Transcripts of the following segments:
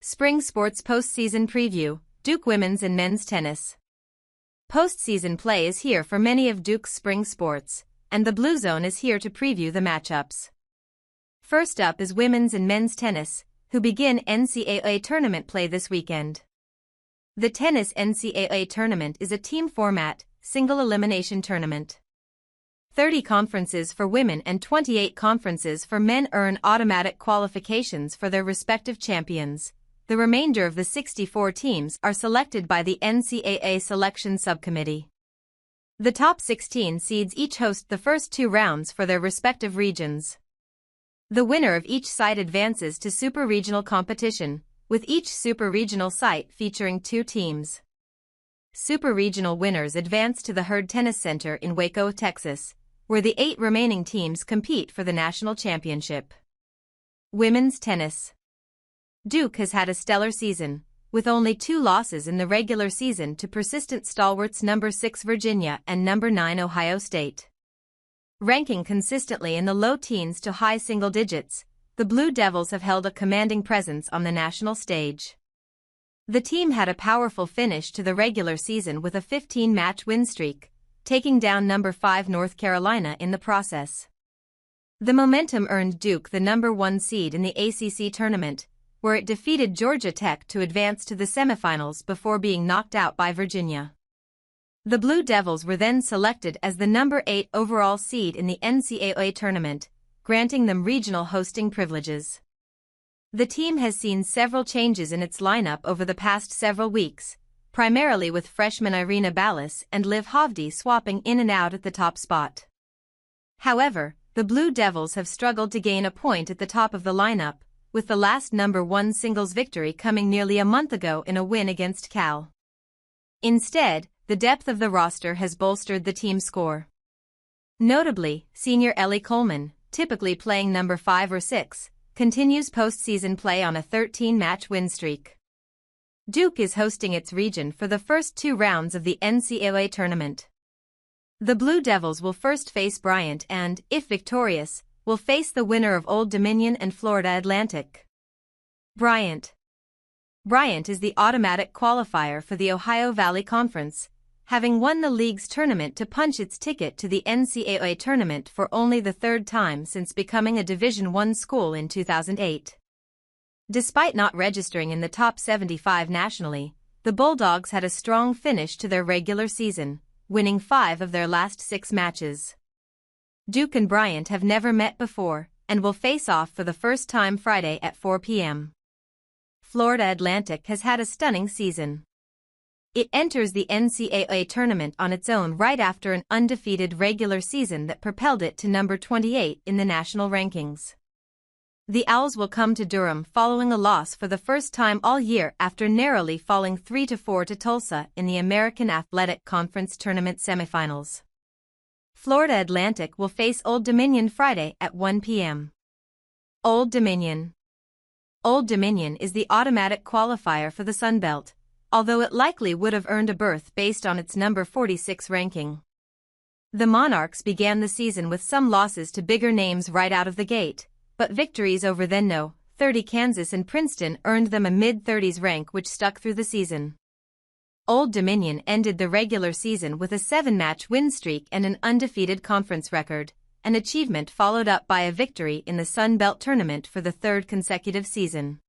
Spring Sports Postseason Preview, Duke Women's and Men's Tennis. Postseason play is here for many of Duke's spring sports, and the Blue Zone is here to preview the matchups. First up is Women's and Men's Tennis, who begin NCAA tournament play this weekend. The Tennis NCAA tournament is a team format, single elimination tournament. 30 conferences for women and 28 conferences for men earn automatic qualifications for their respective champions. The remainder of the 64 teams are selected by the NCAA Selection Subcommittee. The top 16 seeds each host the first two rounds for their respective regions. The winner of each site advances to super-regional competition, with each super-regional site featuring two teams. Super-regional winners advance to the Hurd Tennis Center in Waco, Texas, where the 8 remaining teams compete for the national championship. Women's Tennis. Duke has had a stellar season, with only 2 losses in the regular season to persistent stalwarts number 6 Virginia and number 9 Ohio State. Ranking consistently in the low teens to high single digits, the Blue Devils have held a commanding presence on the national stage. The team had a powerful finish to the regular season with a 15-match win streak, taking down number 5 North Carolina in the process. The momentum earned Duke the number 1 seed in the ACC tournament, where it defeated Georgia Tech to advance to the semifinals before being knocked out by Virginia. The Blue Devils were then selected as the number 8 overall seed in the NCAA tournament, granting them regional hosting privileges. The team has seen several changes in its lineup over the past several weeks, primarily with freshmen Irina Ballas and Liv Hovde swapping in and out at the top spot. However, the Blue Devils have struggled to gain a point at the top of the lineup, with the last number 1 singles victory coming nearly a month ago in a win against Cal. Instead, the depth of the roster has bolstered the team's score. Notably, senior Ellie Coleman, typically playing number 5 or 6, continues postseason play on a 13-match win streak. Duke is hosting its region for the first 2 rounds of the NCAA tournament. The Blue Devils will first face Bryant and, if victorious, will face the winner of Old Dominion and Florida Atlantic. Bryant is the automatic qualifier for the Ohio Valley Conference, having won the league's tournament to punch its ticket to the NCAA tournament for only the 3rd time since becoming a Division I school in 2008. Despite not registering in the top 75 nationally, the Bulldogs had a strong finish to their regular season, winning 5 of their last 6 matches. Duke and Bryant have never met before, and will face off for the first time Friday at 4 p.m. Florida Atlantic has had a stunning season. It enters the NCAA tournament on its own right after an undefeated regular season that propelled it to number 28 in the national rankings. The Owls will come to Durham following a loss for the first time all year after narrowly falling 3-4 to Tulsa in the American Athletic Conference Tournament semifinals. Florida Atlantic will face Old Dominion Friday at 1 p.m. Old Dominion is the automatic qualifier for the Sun Belt, although it likely would have earned a berth based on its number 46 ranking. The Monarchs began the season with some losses to bigger names right out of the gate, but victories over then No. 30 Kansas and Princeton earned them a mid-30s rank which stuck through the season. Old Dominion ended the regular season with a 7-match win streak and an undefeated conference record, an achievement followed up by a victory in the Sun Belt Tournament for the 3rd consecutive season.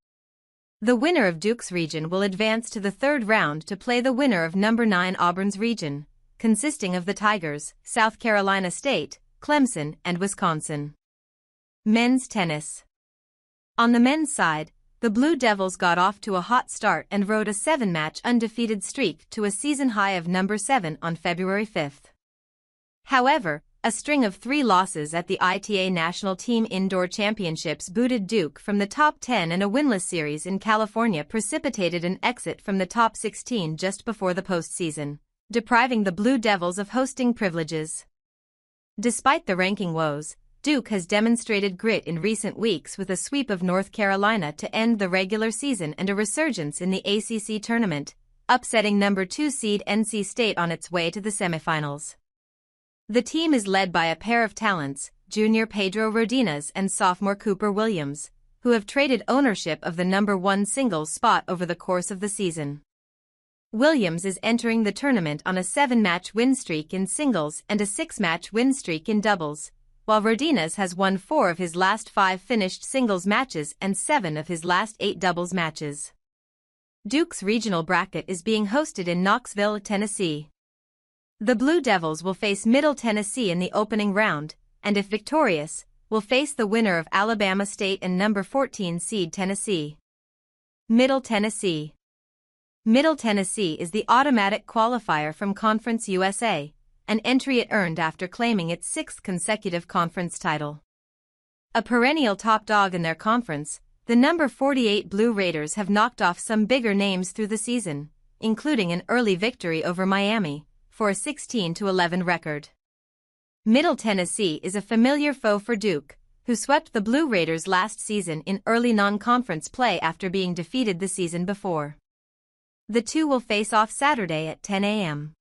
The winner of Duke's region will advance to the 3rd round to play the winner of number 9 Auburn's region, consisting of the Tigers, South Carolina State, Clemson, and Wisconsin. Men's Tennis. On the men's side, the Blue Devils got off to a hot start and rode a 7-match undefeated streak to a season high of number 7 on February 5th. However, a string of 3 losses at the ITA National Team Indoor Championships booted Duke from the top 10, and a winless series in California precipitated an exit from the top 16 just before the postseason, depriving the Blue Devils of hosting privileges. Despite the ranking woes, Duke has demonstrated grit in recent weeks with a sweep of North Carolina to end the regular season and a resurgence in the ACC tournament, upsetting number 2 seed NC State on its way to the semifinals. The team is led by a pair of talents, junior Pedro Rodinez and sophomore Cooper Williams, who have traded ownership of the #1 singles spot over the course of the season. Williams is entering the tournament on a 7-match win streak in singles and a 6-match win streak in doubles, while Rodriguez has won 4 of his last 5 finished singles matches and 7 of his last 8 doubles matches. Duke's regional bracket is being hosted in Knoxville, Tennessee. The Blue Devils will face Middle Tennessee in the opening round, and if victorious, will face the winner of Alabama State and #14 seed Tennessee. Middle Tennessee. Middle Tennessee is the automatic qualifier from Conference USA, an entry it earned after claiming its 6th consecutive conference title. A perennial top dog in their conference, the #48 Blue Raiders have knocked off some bigger names through the season, including an early victory over Miami, for a 16-11 record. Middle Tennessee is a familiar foe for Duke, who swept the Blue Raiders last season in early non-conference play after being defeated the season before. The two will face off Saturday at 10 a.m.